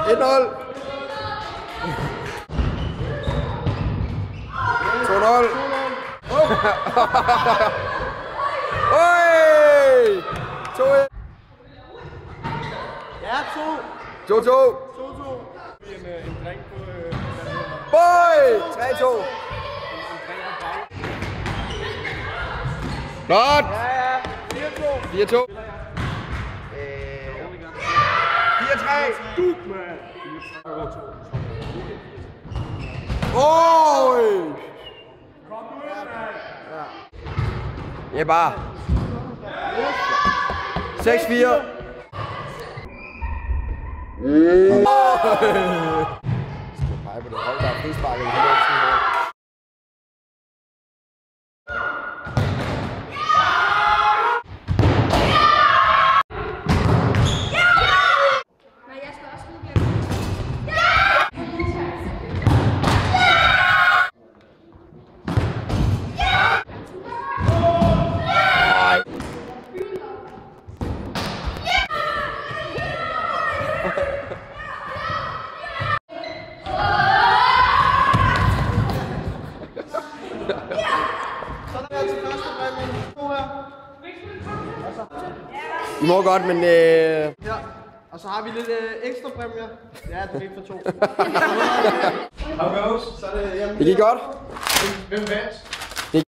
1-0. 2-0. Oj! 2-1. Ja, 2-2. 2-2. En drink på... Boy! 3-2. Godt! Ja, 4-2. 4-2. 4-3. Duk, mand. Oj! Ja, bare. 6-4. Skal pege på det hold, der er frisparket i den. I må godt, men Ja, og så har vi lidt ekstra præmier. Ja, det er ikke for 2. Så er det hjemme. det gik godt. Hvem vandt?